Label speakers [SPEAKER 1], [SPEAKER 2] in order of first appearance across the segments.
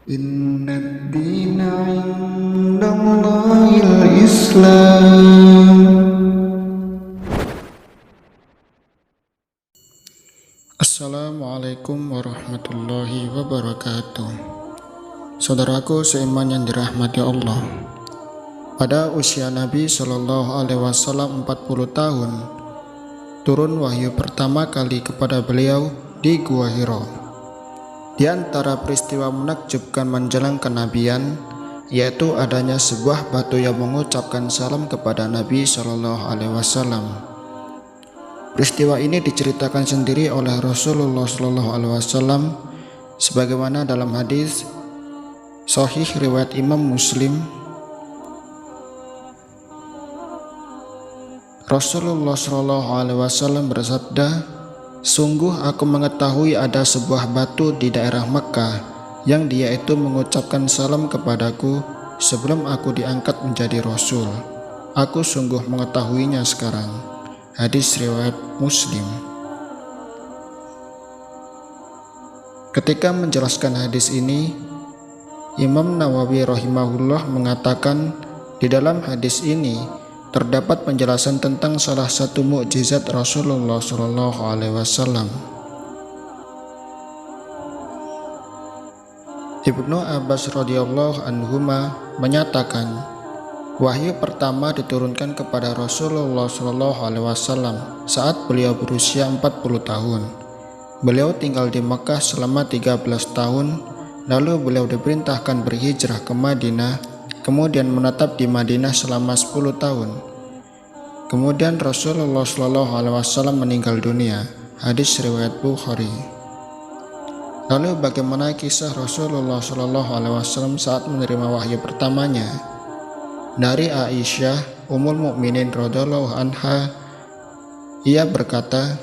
[SPEAKER 1] Inna dina indallahil Islam. Assalamualaikum warahmatullahi wabarakatuh. Saudaraku seiman yang dirahmati Allah, pada usia Nabi Shallallahu Alaihi Wasallam 40 tahun, turun wahyu pertama kali kepada beliau di Gua Hiro. Di antara peristiwa menakjubkan menjelang kenabian, yaitu adanya sebuah batu yang mengucapkan salam kepada Nabi Shallallahu Alaihi Wasallam. Peristiwa ini diceritakan sendiri oleh Rasulullah Shallallahu Alaihi Wasallam, sebagaimana dalam hadis Sahih riwayat Imam Muslim. Rasulullah Shallallahu Alaihi Wasallam bersabda, "Sungguh aku mengetahui ada sebuah batu di daerah Mekkah yang dia itu mengucapkan salam kepadaku sebelum aku diangkat menjadi Rasul. Aku sungguh mengetahuinya sekarang." Hadis riwayat Muslim. Ketika menjelaskan hadis ini, Imam Nawawi rahimahullah mengatakan di dalam hadis ini terdapat penjelasan tentang salah satu mukjizat Rasulullah Shallallahu Alaihi Wasallam. Ibnu Abbas radhiyallahu anhuma menyatakan, wahyu pertama diturunkan kepada Rasulullah Shallallahu Alaihi Wasallam saat beliau berusia 40 tahun. Beliau tinggal di Mekah selama 13 tahun, lalu beliau diperintahkan berhijrah ke Madinah, kemudian menetap di Madinah selama 10 tahun. Kemudian Rasulullah Shallallahu Alaihi Wasallam meninggal dunia. Hadis riwayat Bukhari. Lalu bagaimana kisah Rasulullah Shallallahu Alaihi Wasallam saat menerima wahyu pertamanya? Dari Aisyah Ummul Mukminin radhiyallahu anha, ia berkata,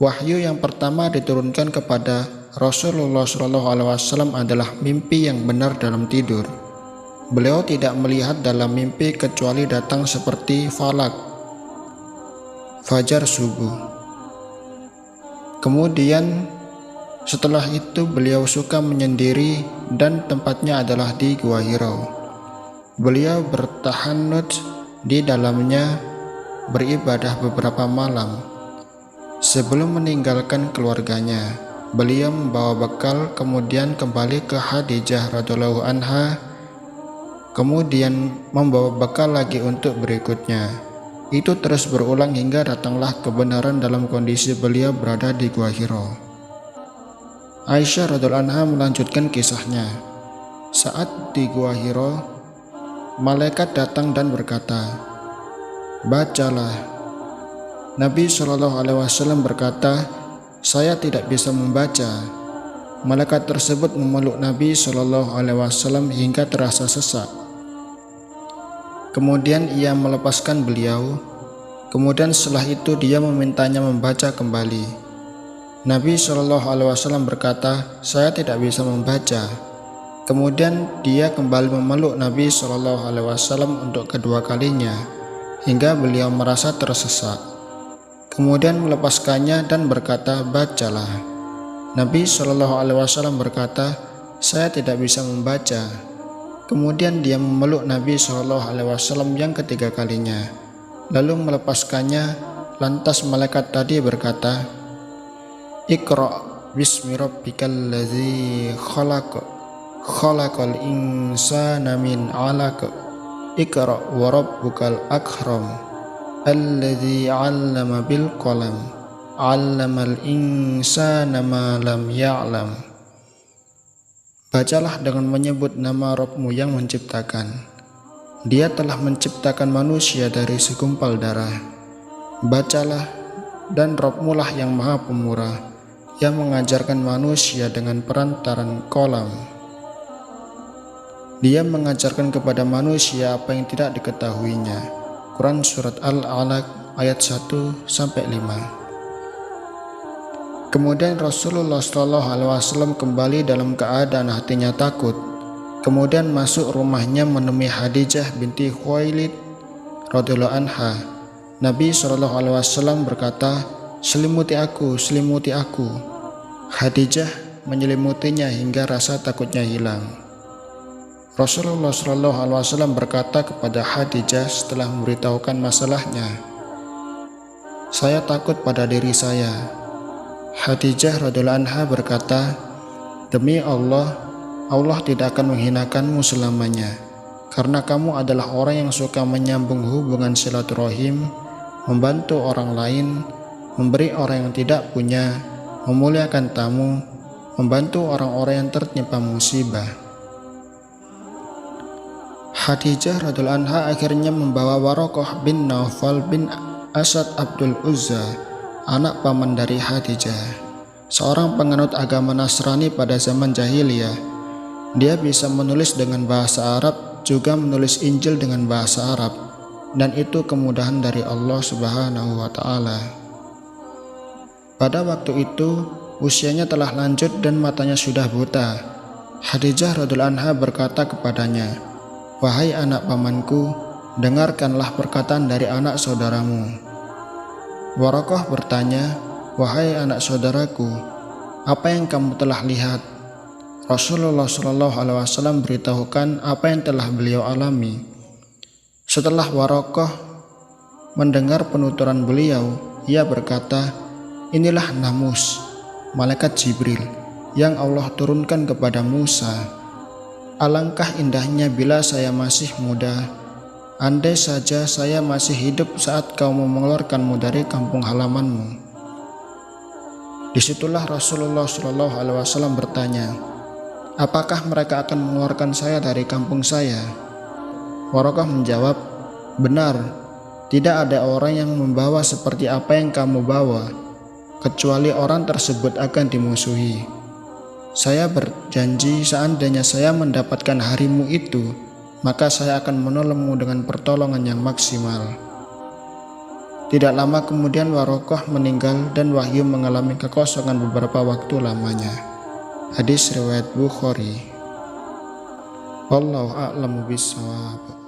[SPEAKER 1] wahyu yang pertama diturunkan kepada Rasulullah Shallallahu Alaihi Wasallam adalah mimpi yang benar dalam tidur. Beliau tidak melihat dalam mimpi kecuali datang seperti falak, fajar subuh. Kemudian setelah itu beliau suka menyendiri dan tempatnya adalah di Gua Hiro. Beliau bertahannud di dalamnya, beribadah beberapa malam. Sebelum meninggalkan keluarganya, beliau membawa bekal kemudian kembali ke Khadijah radhiyallahu anha, kemudian membawa bekal lagi untuk berikutnya. Itu terus berulang hingga datanglah kebenaran dalam kondisi beliau berada di Gua Hiro. Aisyah radhiyallahu anha melanjutkan kisahnya. Saat di Gua Hiro, malaikat datang dan berkata, "Bacalah." Nabi Shallallahu Alaihi Wasallam berkata, "Saya tidak bisa membaca." Malaikat tersebut memeluk Nabi Shallallahu Alaihi Wasallam hingga terasa sesak. Kemudian ia melepaskan beliau. Kemudian setelah itu dia memintanya membaca kembali. Nabi Shallallahu Alaihi Wasallam berkata, "Saya tidak bisa membaca." Kemudian dia kembali memeluk Nabi Shallallahu Alaihi Wasallam untuk kedua kalinya hingga beliau merasa tersesat. Kemudian melepaskannya dan berkata, "Bacalah." Nabi Shallallahu Alaihi Wasallam berkata, "Saya tidak bisa membaca." Kemudian dia memeluk Nabi Shallallahu Alaihi Wasallam yang ketiga kalinya, lalu melepaskannya. Lantas malaikat tadi berkata, "Iqra bismi rabbikal ladzi khalaq, khalaqal insana min 'alaq, Iqra wa rabbukal akram, alladzi 'allama bil qalam, 'allamal insana ma lam ya'lam." Bacalah dengan menyebut nama Rabbmu yang menciptakan. Dia telah menciptakan manusia dari segumpal darah. Bacalah, dan Rabbmu lah yang maha pemurah, yang mengajarkan manusia dengan perantaran kolam. Dia mengajarkan kepada manusia apa yang tidak diketahuinya. Quran Surat Al-Alaq ayat 1-5. Kemudian Rasulullah Shallallahu Alaihi Wasallam kembali dalam keadaan hatinya takut. Kemudian masuk rumahnya menemui Khadijah binti Khuwailid radhiyallahu anha. Nabi Shallallahu Alaihi Wasallam berkata, "Selimuti aku, selimuti aku." Khadijah menyelimutinya hingga rasa takutnya hilang. Rasulullah SAW berkata kepada Khadijah setelah memberitahukan masalahnya, "Saya takut pada diri saya." Khadijah radhiyallahu anha berkata, "Demi Allah, Allah tidak akan menghinakanmu selamanya, karena kamu adalah orang yang suka menyambung hubungan silaturahim, membantu orang lain, memberi orang yang tidak punya, memuliakan tamu, membantu orang-orang yang tertimpa musibah." Khadijah radhiyallahu anha akhirnya membawa Waraqah bin Naufal bin Asad Abdul Uzza, anak paman dari Khadijah, seorang penganut agama Nasrani pada zaman jahiliyah. Dia bisa menulis dengan bahasa Arab, juga menulis Injil dengan bahasa Arab, dan itu kemudahan dari Allah Subhanahu wa Ta'ala. Pada waktu itu, usianya telah lanjut dan matanya sudah buta. Khadijah radhiyallahu anha berkata kepadanya, "Wahai anak pamanku, dengarkanlah perkataan dari anak saudaramu." Waraqah bertanya, "Wahai anak saudaraku, apa yang kamu telah lihat?" Rasulullah SAW beritahukan apa yang telah beliau alami. Setelah Waraqah mendengar penuturan beliau, ia berkata, "Inilah Namus, malaikat Jibril yang Allah turunkan kepada Musa. Alangkah indahnya bila saya masih muda. Andai saja saya masih hidup saat kamu mengeluarkanmu dari kampung halamanmu." Disitulah Rasulullah SAW bertanya, "Apakah mereka akan mengeluarkan saya dari kampung saya?" Waraqah menjawab, "Benar, tidak ada orang yang membawa seperti apa yang kamu bawa, kecuali orang tersebut akan dimusuhi. Saya berjanji seandainya saya mendapatkan harimu itu, maka saya akan menolongmu dengan pertolongan yang maksimal." Tidak lama kemudian Waraqah meninggal dan wahyu mengalami kekosongan beberapa waktu lamanya. Hadis riwayat Bukhari. Wallahu a'lamu bishawab.